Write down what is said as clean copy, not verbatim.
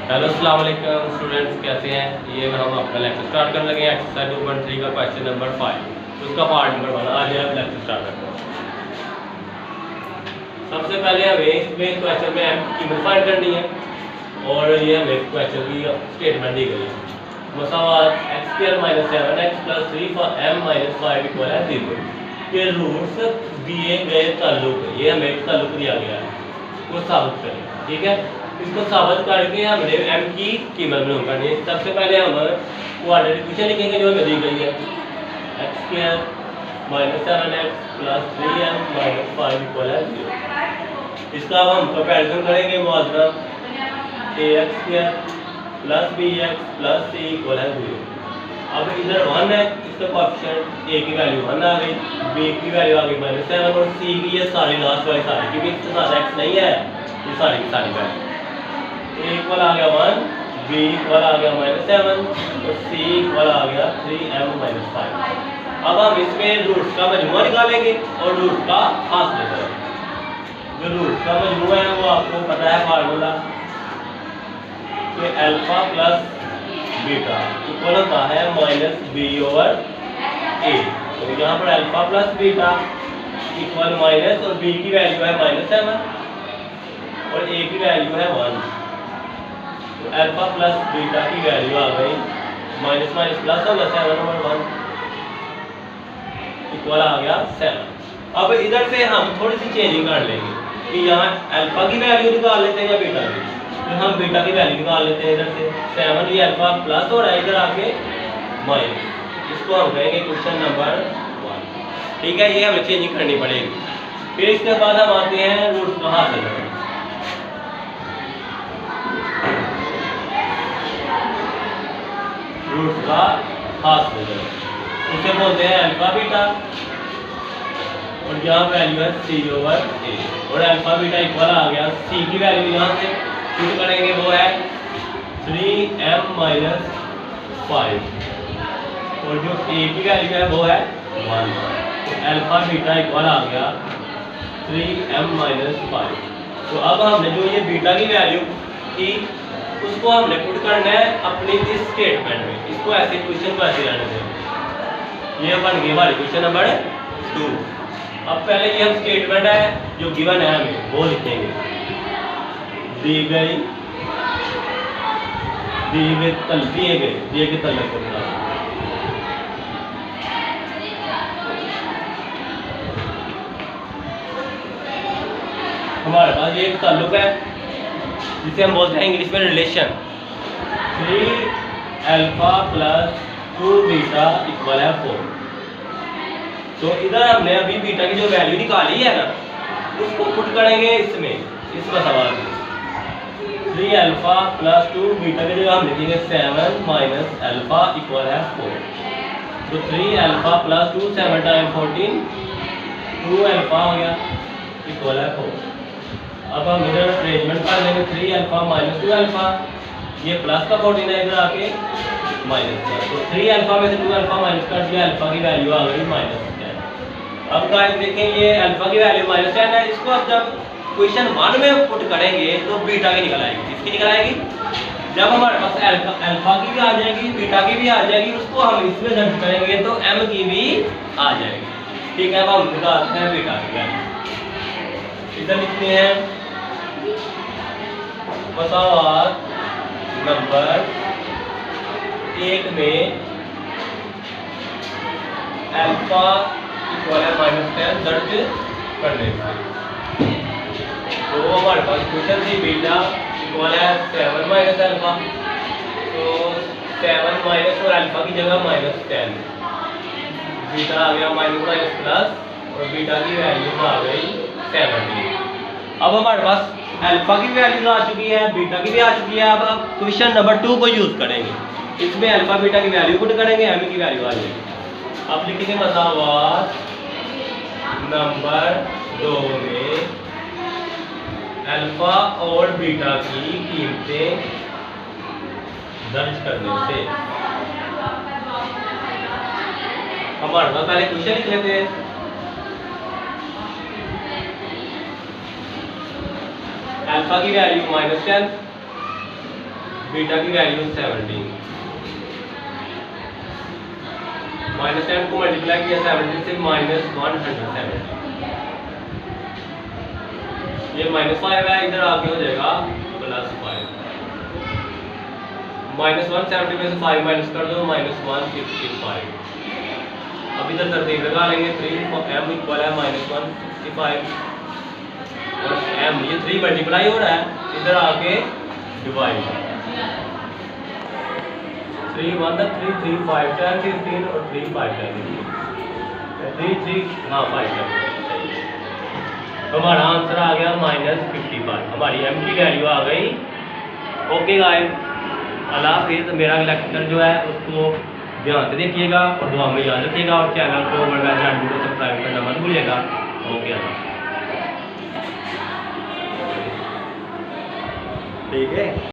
Hello अस्सलाम वालेकुम students, कैसे हैं। ये हम अपना लेक्चर स्टार्ट करने लगे हैं एक्सरसाइज 2.3 का क्वेश्चन नंबर 5, तो उसका पार्ट नंबर 1 आज हम लेक्चर स्टार्ट करते हैं। सबसे पहले हमें इसमें क्वेश्चन में m की कीमत फाइंड करनी है और ये हमें क्वेश्चन की स्टेटमेंट दी गई है। मसावात x² - 7x + 3 for m - 5 = 0 के रूट्स दिए गए ताल्लुक, ये हमें एक ताल्लुक दिया गया है, वो साबित करें। ठीक है, इसको साबित करके हमने m की कीमत मालूम करनी है। सबसे पहले हम क्वाड्रेटिक इक्वेशन लिखेंगे जो हमें दी गई है, x² - 7x + 3m - 5 = 0। इसका हम कंपैरिजन करेंगे मुआवजा ax² + bx + c = 0। अब इधर 1 है, इसका कोएफिशिएंट a की वैल्यू 1 आ गई, b की वैल्यू आ गई -7 और c की ये सारी लास्ट वाली सारी, क्योंकि इसके साथ x नहीं है, ये सारी की सारी वैल्यू a इक्वल आ गया 1, b इक्वल आ गया -7 और c इक्वल आ गया 3m - 5। अब हम इसमें रूट्स का मजमूआ निकालेंगे और रूट्स का हासिल करेंगे। जो रूट्स का मजमूआ है वो आपको पता है फार्मूला कि अल्फा प्लस बीटा इक्वल होता है -b/a। तो यहाँ पर alpha plus beta equal minus और b की वैल्यू है -7 और a की वैल्यू है 1। तो अल्फा प्लस बीटा की वैल्यू आ गई माइनस माइनस प्लस हो गया 7 और 1 इक्वल आ गया 7। अब इधर से हम थोड़ी सी चेंजिंग कर लेंगे कि यहाँ अल्फा की वैल्यू निकाल लेते हैं या बीटा की, तो हम बीटा की वैल्यू निकाल लेते हैं। इधर से 7 ये अल्फा प्लस हो रहा है, इधर आके माइनस, इसको हम कहेंगे क्वेश्चन नंबर 1। ठीक है, ये हमें चेंजिंग करनी पड़ेगी। फिर इसके बाद हम आते हैं रूट्स को हासिल करने। रूट्स का हासिल करें उसे बोलते हैं अल्फा बीटा और यहाँ वैल्यू है c/a और अल्फा बीटा इक्वल आ गया c की वैल्यू यहाँ से पुट करेंगे वो है 3m - 5 और जो a की वैल्यू है वो है 1। तो अल्फा बीटा इक्वल आ गया 3m - 5। तो अब हमने जो ये बीटा की वैल्यू थी उसको हमने पुट करना है अपनी इस स्टेटमेंट में। इसको ऐसे क्वेश्चन को ऐसे रहने दें। ये बन गई हमारी क्वेश्चन नंबर 2। अब पहले ये हम स्टेटमेंट है जो गिवन है हमें वो लिखेंगे। दिए गए तल्लुक को हमारे पास ये एक ताल्लुक है जिसे हम बोलते हैं इंग्लिश में रिलेशन। 3α + 2β = 4। तो इधर हमने अभी बीटा की जो वैल्यू निकाली है ना उसको पुट करेंगे इसमें, इसका सवाल 3α + 2β के जो हम लिखेंगे 7 - α = 4। तो 3α + 2 7 × 14 2α हो गया इक्वल है 4। अब हम इधर अरेंजमेंट कर लेंगे 3α - 2α, ये प्लस का 14 है, इधर आके माइनस का। तो 3α में से 2α माइनस कर दिया, अल्फा की वैल्यू आ गई -10। अब गाइस देखें ये अल्फा की वैल्यू -10 है, इसको अब जब क्वेश्चन 1 में पुट करेंगे तो बीटा की निकल आएगी। किसकी निकल आएगी? जब हमारे पास अल्फा की भी आ जाएगी बीटा की भी आ जाएगी, उसको हम इसमें जब करेंगे तो m की भी आ जाएगी। ठीक है, अब हम निकालते हैं बीटा की वैल्यू। इधर लिखते हैं मसावात नंबर 1 में अल्फा इक्वल है -10 दर्ज करने से। तो हमारे पास क्वेश्चन थी बीटा इक्वल है 7 - अल्फा, तो 7 माइनस और अल्फा की जगह -10, बीटा आ गया माइनस प्लस और बीटा की वैल्यू आ गई 70। अब हमारे पास अल्फा की वैल्यू आ चुकी है, बीटा की भी आ चुकी है। अब क्वेश्चन नंबर 2 को यूज करेंगे, इसमें अल्फा बीटा की वैल्यू पुट करेंगे, m की वैल्यू आ जाएगी। अब लिखेंगे मसावात नंबर 2 में अल्फा और बीटा की कीमतें दर्ज करने से। हमारे पास पहले क्वेश्चन लिख लेते हैं। अल्फा की वैल्यू -10 बीटा की वैल्यू 17, -10 को मल्टीप्लाई किया 70 से -170, ये -5 है, इधर आके हो जाएगा +5, -170 में से 5 माइनस कर दो -165। अब इधर तरतीब लगा लेंगे, 3m इक्वल है -165 और m, ये 3 मल्टीप्लाई हो रहा है, इधर आके डिवाइड, 3 1 3 3 5 10 15 और 3 5 10 3 3 हाँ 5 10। तो हमारा आंसर आ गया -55, हमारी m की वैल्यू आ गई। ओके गाइस, अल्लाह हाफिज़। मेरा लेक्चर जो है उसको ध्यान से देखिएगा और दुआ में याद रखिएगा और चैनल को सब्सक्राइब करना मत भूलिएगा। ओके अल्लाह, ठीक है।